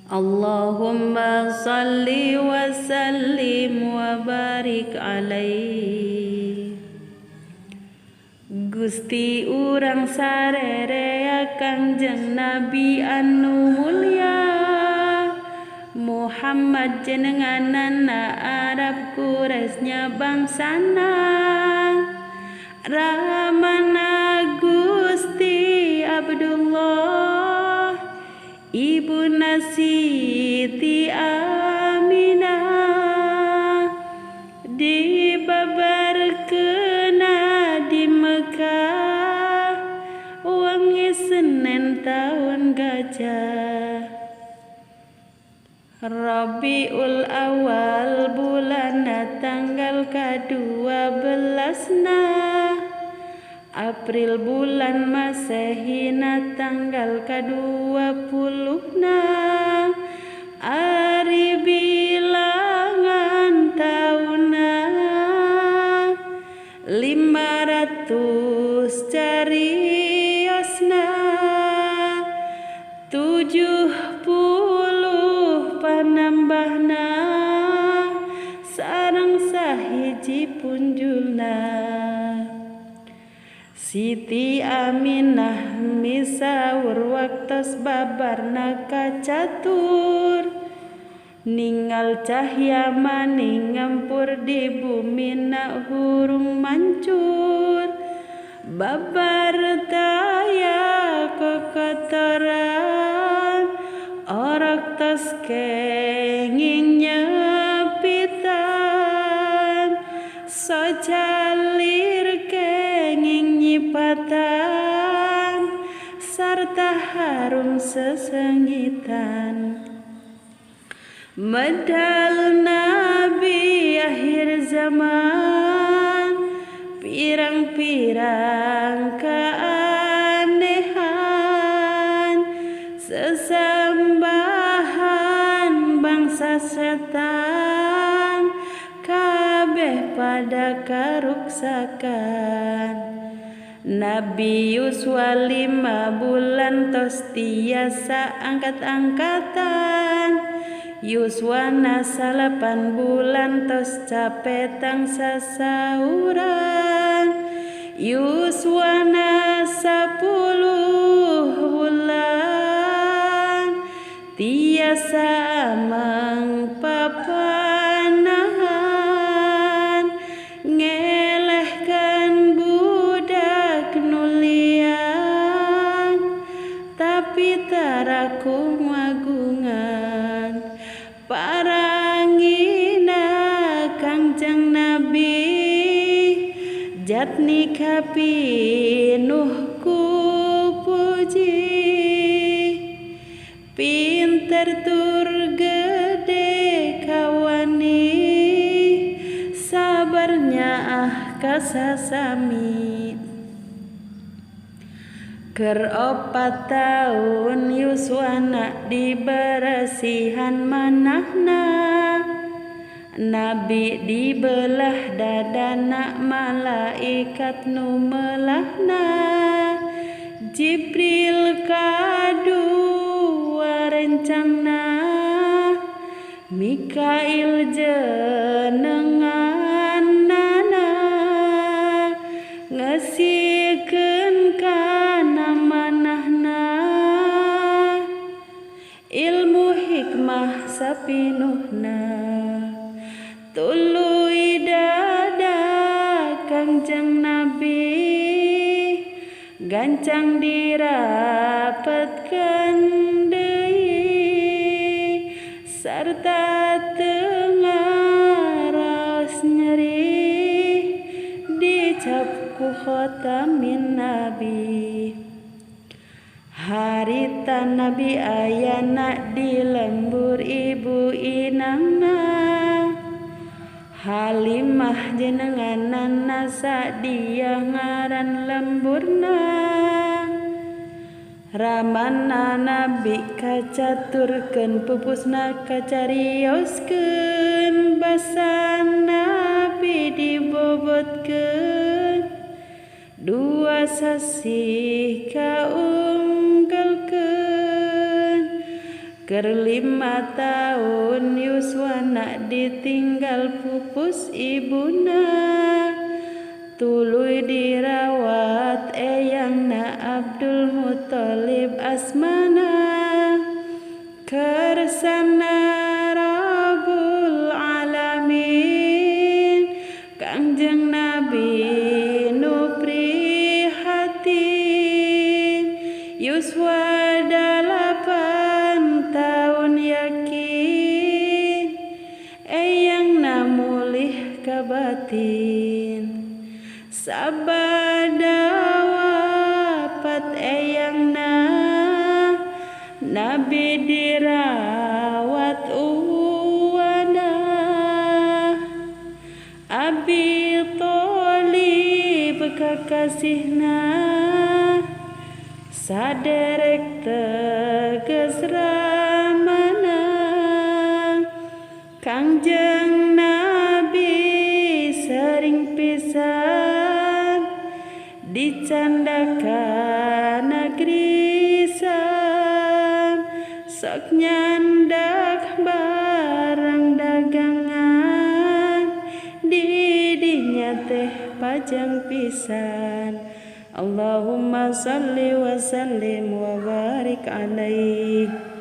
Allahumma salli wa sallim wa barik alaihi. Gusti urang sarerea Kangjeng Nabi anu mulia Muhammad jenenganana Arab Quraisy bangsana Ramana Gusti Abdullah Ibuna Siti Aminah dibabarkeuna di Mekah wangi Senin tahun gajah Rabiul Awal bulan tanggal ke-12 April bulan Masehi tanggal ke-20 Ari bilangan tahunna 500 cariosna 70 panambahna sareng sahiji punjulna Siti Aminah misaur waktos babarna kacatur ningal cahya maning ngampur di bumina hurung mancur babar taya kokotoran orok tos kenging nyepitan sojalir kenging nyipatan sarta harum sesengitan medal Nabi akhir zaman pirang-pirang keanehan sesambahan bangsa setan kabeh pada karuksakan Nabi Yuswa 5 bulan tos tiasa angkat-angkatan Yuswana 8 bulan tos capetang sasauran Yuswana 10 bulan tiasa mangpapanahan ngelehkan budak nulian tapi taraku magungan parangina Kangjeng Nabi jatni kapinuhku puji pinter tur gede kawani sabarnya kasasami Ker 4 tahun Yuswana diberesihan manahna Nabi dibelah dadana malaikat nu melahna Jibril kadua rencangna Mikail jenenganana ngesikeun kana manahna ilmu hikmah sapinuhna tuluy dada Kangjeng Nabi gancang dirapetkeun deui sarta teu raos nyeri dicap ku khotamin Nabi harita Nabi ayana di lembur ibu inangna Halimah jenenganana sadia ngaran lemburna Ramana Nabi kacaturkeun pupusna kacarioskeun basa Nabi dibobotkeun dua sasih kaunggelkeun Keur 5 tahun yuswana ditinggal pupus ibuna, tuluy dirawat eyangna Abdul Muthalib asmana. Kersana Rabbul Alamin Kangjeng Nabi nu prihatin, yuswa 8 tahun yakin eyangna mulih ka batin. Sabada wafat eyangna Nabi dirawat uwana. Abi Thalib kakasihna saderek teges ramana. Kangjeng Nabi sering pisan dicandakan negeri Sam, sok nyandak barang dagangan di dinya teh pajang pisan. Allahumma salli wa sallim wa barik alaihi.